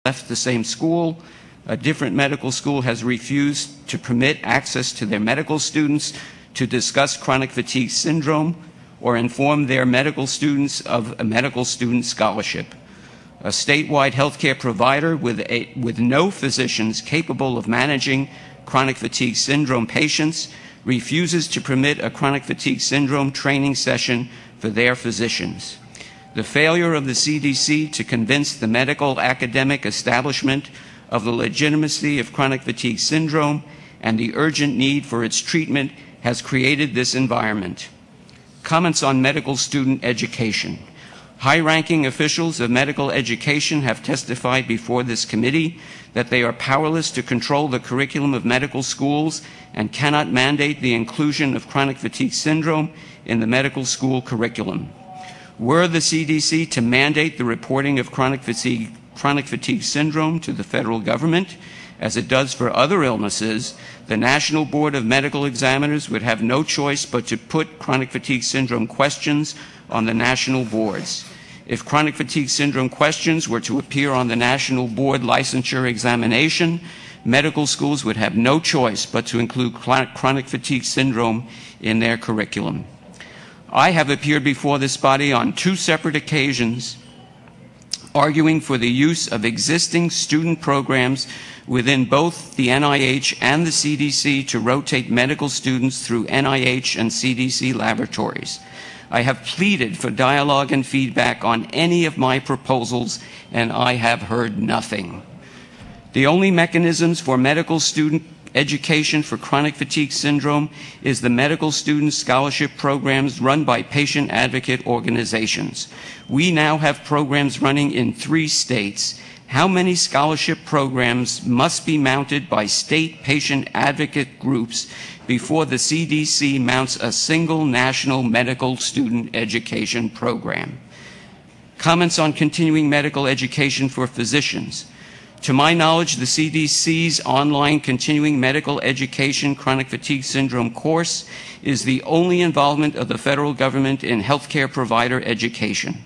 left the same school. A different medical school has refused to permit access to their medical students to discuss chronic fatigue syndrome or inform their medical students of a medical student scholarship. A statewide healthcare provider with no physicians capable of managing chronic fatigue syndrome patients refuses to permit a chronic fatigue syndrome training session for their physicians. The failure of the CDC to convince the medical academic establishment of the legitimacy of chronic fatigue syndrome and the urgent need for its treatment has created this environment. Comments on medical student education. High-ranking officials of medical education have testified before this committee that they are powerless to control the curriculum of medical schools and cannot mandate the inclusion of chronic fatigue syndrome in the medical school curriculum. Were the CDC to mandate the reporting of chronic fatigue syndrome to the federal government, as it does for other illnesses, the National Board of Medical Examiners would have no choice but to put chronic fatigue syndrome questions on the national boards. If chronic fatigue syndrome questions were to appear on the National Board licensure examination, medical schools would have no choice but to include chronic fatigue syndrome in their curriculum. I have appeared before this body on 2 separate occasions arguing for the use of existing student programs within both the NIH and the CDC to rotate medical students through NIH and CDC laboratories. I have pleaded for dialogue and feedback on any of my proposals, and I have heard nothing. The only mechanisms for medical student education for chronic fatigue syndrome is the medical student scholarship programs run by patient advocate organizations. We now have programs running in 3 states. How many scholarship programs must be mounted by state patient advocate groups before the CDC mounts a single national medical student education program? Comments on continuing medical education for physicians. To my knowledge, the CDC's online continuing medical education chronic fatigue syndrome course is the only involvement of the federal government in healthcare provider education.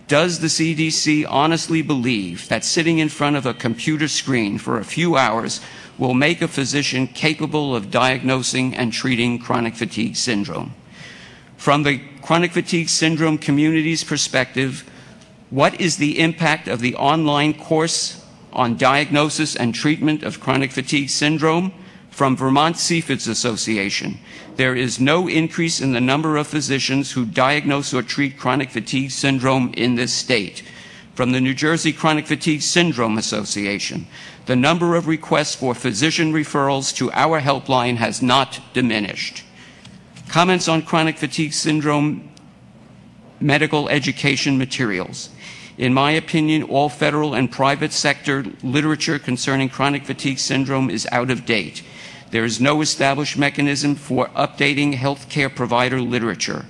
Does the CDC honestly believe that sitting in front of a computer screen for a few hours will make a physician capable of diagnosing and treating chronic fatigue syndrome? From the chronic fatigue syndrome community's perspective, what is the impact of the online course on diagnosis and treatment of chronic fatigue syndrome? From Vermont CFSAC Association, there is no increase in the number of physicians who diagnose or treat chronic fatigue syndrome in this state. From the New Jersey Chronic Fatigue Syndrome Association, the number of requests for physician referrals to our helpline has not diminished. Comments on chronic fatigue syndrome medical education materials. In my opinion, all federal and private sector literature concerning chronic fatigue syndrome is out of date. There is no established mechanism for updating healthcare provider literature.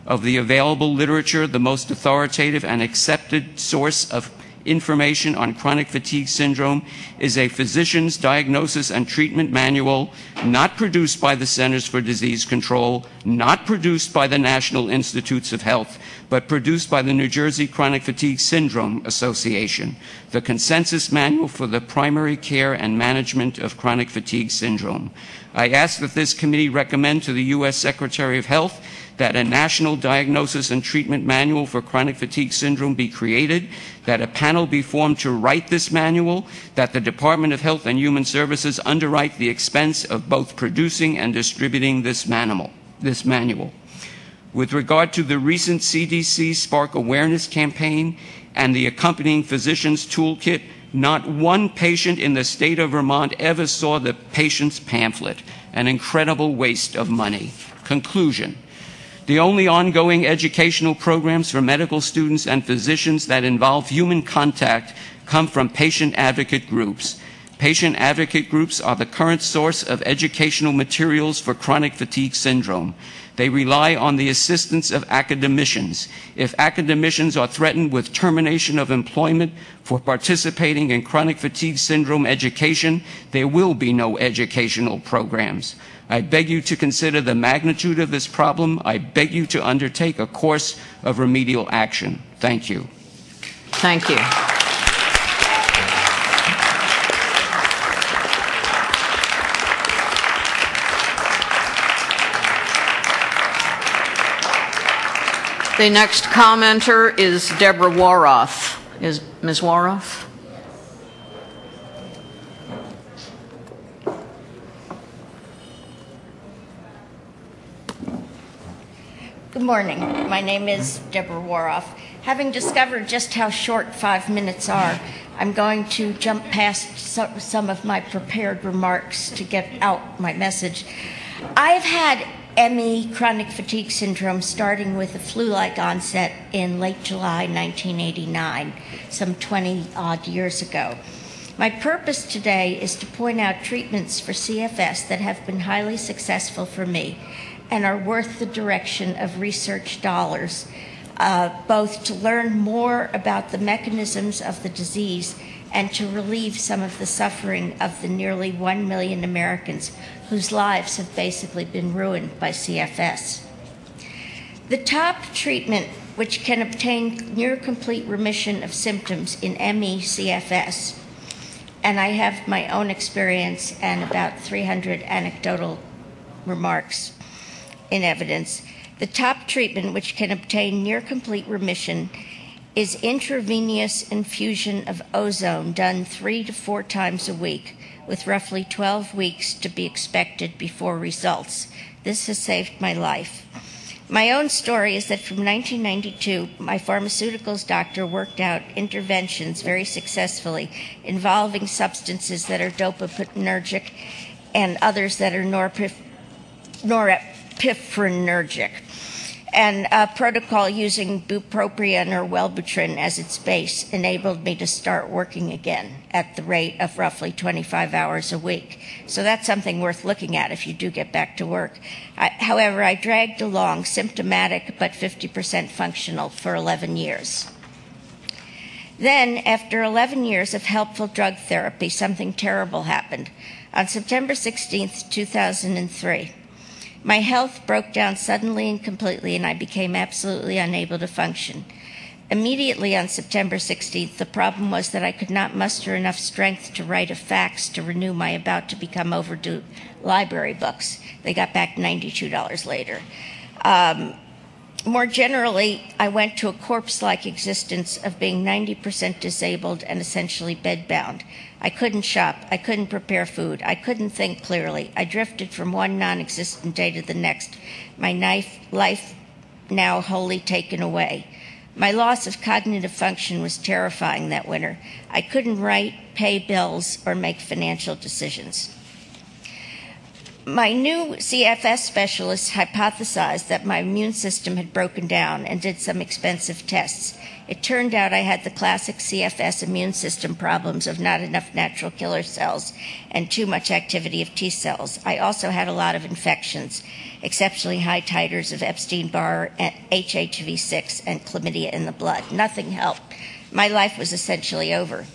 Of the available literature, the most authoritative and accepted source of information on chronic fatigue syndrome is a physician's diagnosis and treatment manual, not produced by the Centers for Disease Control, not produced by the National Institutes of Health, but produced by the New Jersey Chronic Fatigue Syndrome Association, the consensus manual for the primary care and management of chronic fatigue syndrome. I ask that this committee recommend to the U.S. Secretary of Health that a national diagnosis and treatment manual for chronic fatigue syndrome be created, that a panel be formed to write this manual, that the Department of Health and Human Services underwrite the expense of both producing and distributing this manual. With regard to the recent CDC Spark Awareness campaign and the accompanying physician's toolkit, not one patient in the state of Vermont ever saw the patient's pamphlet, an incredible waste of money. Conclusion. The only ongoing educational programs for medical students and physicians that involve human contact come from patient advocate groups. Patient advocate groups are the current source of educational materials for chronic fatigue syndrome. They rely on the assistance of academicians. If academicians are threatened with termination of employment for participating in chronic fatigue syndrome education, there will be no educational programs. I beg you to consider the magnitude of this problem. I beg you to undertake a course of remedial action. Thank you. Thank you. The next commenter is Deborah Waroff. Is Ms. Waroff? Good morning. My name is Deborah Waroff. Having discovered just how short 5 minutes are, I'm going to jump past some of my prepared remarks to get out my message. I've had ME, chronic fatigue syndrome, starting with a flu-like onset in late July 1989, some 20-odd years ago. My purpose today is to point out treatments for CFS that have been highly successful for me and are worth the direction of research dollars, both to learn more about the mechanisms of the disease and to relieve some of the suffering of the nearly 1 million Americans whose lives have basically been ruined by CFS. The top treatment which can obtain near complete remission of symptoms in ME/CFS, and I have my own experience and about 300 anecdotal remarks in evidence, the top treatment which can obtain near complete remission is intravenous infusion of ozone done 3 to 4 times a week, with roughly 12 weeks to be expected before results. This has saved my life. My own story is that from 1992, my pharmaceuticals doctor worked out interventions very successfully involving substances that are dopaminergic and others that are norepinephrinagic, and a protocol using bupropion or Wellbutrin as its base enabled me to start working again at the rate of roughly 25 hours a week. So that's something worth looking at if you do get back to work. However, I dragged along symptomatic but 50% functional for 11 years. Then, after 11 years of helpful drug therapy, something terrible happened. On September 16th, 2003, my health broke down suddenly and completely, and I became absolutely unable to function. Immediately on September 16th, the problem was that I could not muster enough strength to write a fax to renew my about-to-become overdue library books. They got back $92 later. More generally, I went to a corpse-like existence of being 90% disabled and essentially bedbound. I couldn't shop. I couldn't prepare food. I couldn't think clearly. I drifted from one non-existent day to the next, my life now wholly taken away. My loss of cognitive function was terrifying that winter. I couldn't write, pay bills, or make financial decisions. My new CFS specialist hypothesized that my immune system had broken down and did some expensive tests. It turned out I had the classic CFS immune system problems of not enough natural killer cells and too much activity of T cells. I also had a lot of infections, exceptionally high titers of Epstein-Barr, HHV6, and chlamydia in the blood. Nothing helped. My life was essentially over.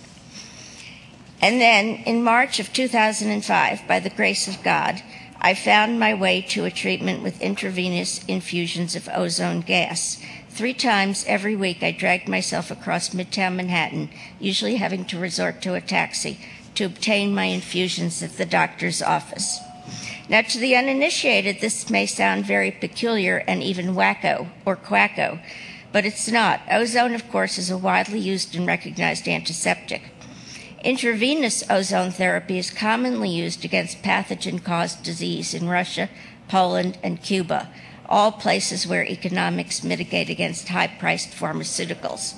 And then, in March of 2005, by the grace of God, I found my way to a treatment with intravenous infusions of ozone gas. 3 times every week, I dragged myself across Midtown Manhattan, usually having to resort to a taxi, to obtain my infusions at the doctor's office. Now, to the uninitiated, this may sound very peculiar and even wacko or quacko, but it's not. Ozone, of course, is a widely used and recognized antiseptic. Intravenous ozone therapy is commonly used against pathogen-caused disease in Russia, Poland, and Cuba, all places where economics mitigate against high-priced pharmaceuticals.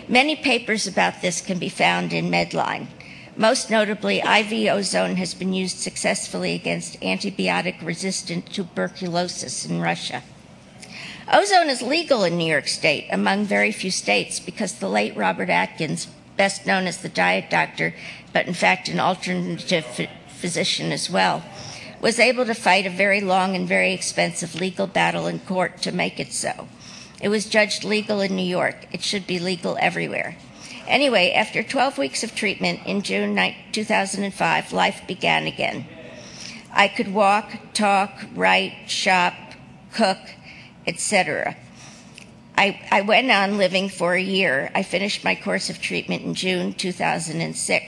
Many papers about this can be found in Medline. Most notably, IV ozone has been used successfully against antibiotic-resistant tuberculosis in Russia. Ozone is legal in New York State, among very few states, because the late Robert Atkins, best known as the diet doctor, but in fact an alternative physician as well, was able to fight a very long and very expensive legal battle in court to make it so. It was judged legal in New York. It should be legal everywhere. Anyway, after 12 weeks of treatment in June 2005, life began again. I could walk, talk, write, shop, cook, etc. I went on living for a year. I finished my course of treatment in June 2006.